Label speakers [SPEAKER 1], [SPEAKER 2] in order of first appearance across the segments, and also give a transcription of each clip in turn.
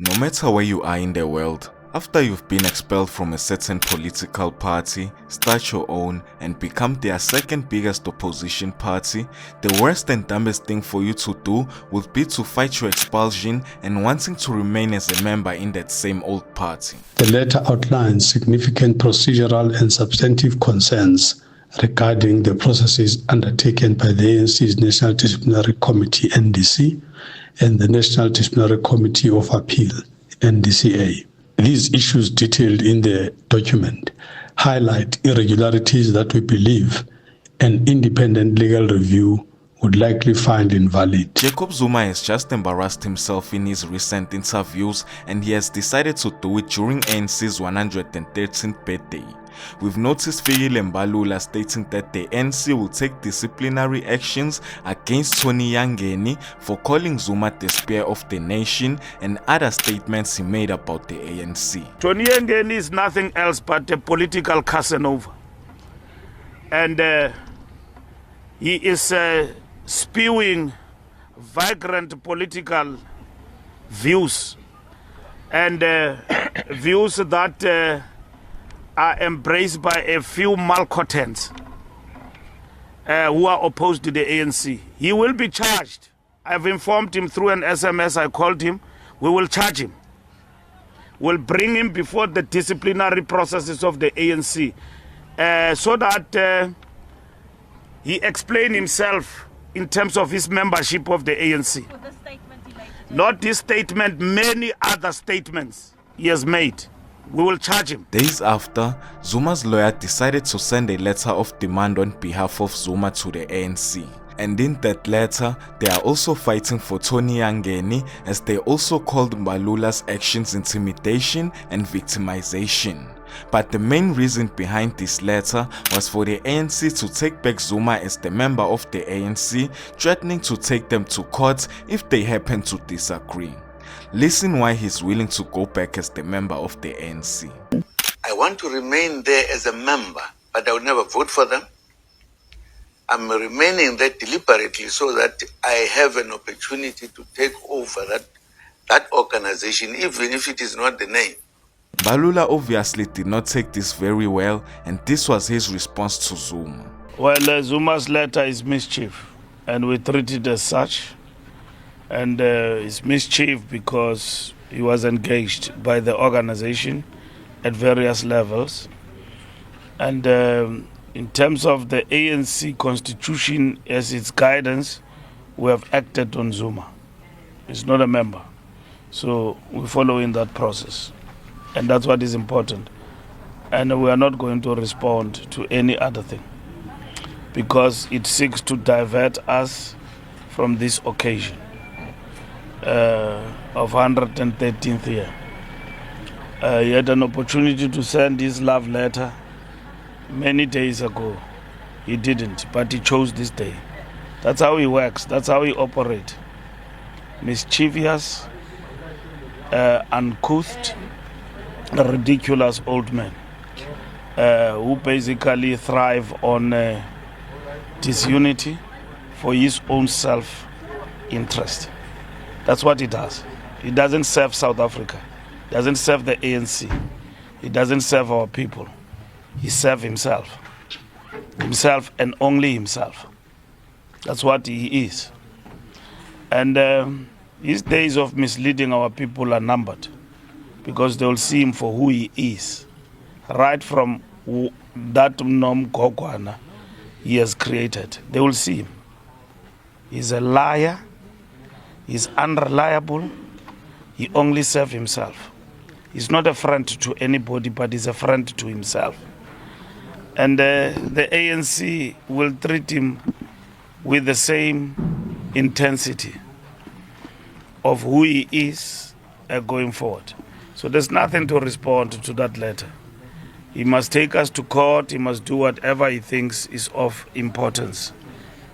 [SPEAKER 1] No matter where you are in the world, after you've been expelled from a certain political party, start your own, and become their second biggest opposition party, the worst and dumbest thing for you to do would be to fight your expulsion and wanting to remain as a member in that same old party.
[SPEAKER 2] The letter outlines significant procedural and substantive concerns regarding the processes undertaken by the ANC's National Disciplinary Committee, NDC, and the National Disciplinary Committee of Appeal, NDCA. These issues detailed in the document highlight irregularities that we believe an independent legal review would likely find invalid.
[SPEAKER 1] Jacob Zuma has just embarrassed himself in his recent interviews, and he has decided to do it during ANC's 113th birthday. We've noticed Fikile Mbalula stating that the ANC will take disciplinary actions against Tony Yangeni for calling Zuma the spear of the nation, and other statements he made about the ANC.
[SPEAKER 3] Tony Yangeni is nothing else but a political Casanova. And he is spewing vagrant political views and views that are embraced by a few malcontents who are opposed to the ANC. He will be charged. I've informed him through an SMS. I called him. We will charge him. We'll bring him before the disciplinary processes of the ANC so that he explain himself in terms of his membership of the ANC.
[SPEAKER 4] For the statement he made today.
[SPEAKER 3] Not this statement, many other statements he has made. We will charge him.
[SPEAKER 1] Days after, Zuma's lawyer decided to send a letter of demand on behalf of Zuma to the ANC. And in that letter, they are also fighting for Tony Yangeni, as they also called Mbalula's actions intimidation and victimization. But the main reason behind this letter was for the ANC to take back Zuma as the member of the ANC, threatening to take them to court if they happen to disagree. Listen why he's willing to go back as the member of the ANC.
[SPEAKER 5] I want to remain there as a member, but I will never vote for them. I'm remaining there deliberately so that I have an opportunity to take over that organization, even if it is not the name.
[SPEAKER 1] Mbalula obviously did not take this very well, and this was his response to Zuma.
[SPEAKER 3] Well, Zuma's letter is mischief, and we treat it as such. And it's mischief because he was engaged by the organization at various levels. And in terms of the ANC constitution as its guidance, we have acted on Zuma. He's not a member. So we follow in that process. And that's what is important. And we are not going to respond to any other thing because it seeks to divert us from this occasion of 113th year. He had an opportunity to send his love letter many days ago. He didn't, but he chose this day. That's how he works. That's how he operates. Mischievous, uncouth, ridiculous old men who basically thrive on disunity for his own self-interest. That's what he does. He doesn't serve South Africa. He doesn't serve the ANC. He doesn't serve our people. He serves himself. Himself and only himself. That's what he is. And his days of misleading our people are numbered because they will see him for who he is. Right from that Nom Gogwana he has created. They will see him. He's a liar. He's unreliable. He only serves himself. He's not a friend to anybody, but he's a friend to himself. And the ANC will treat him with the same intensity of who he is going forward. So there's nothing to respond to that letter. He must take us to court. He must do whatever he thinks is of importance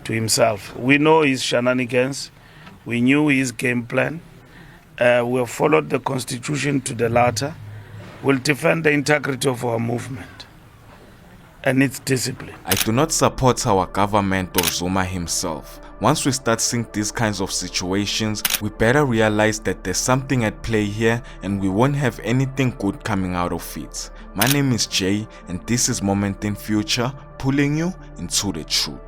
[SPEAKER 3] to himself. We know his shenanigans. We knew his game plan. We have followed the constitution to the letter. We'll defend the integrity of our movement. and needs discipline.
[SPEAKER 1] I do not support our government or Zuma himself. Once we start seeing these kinds of situations, we better realize that there's something at play here and we won't have anything good coming out of it. My name is Jay and this is Moment in Future, pulling you into the truth.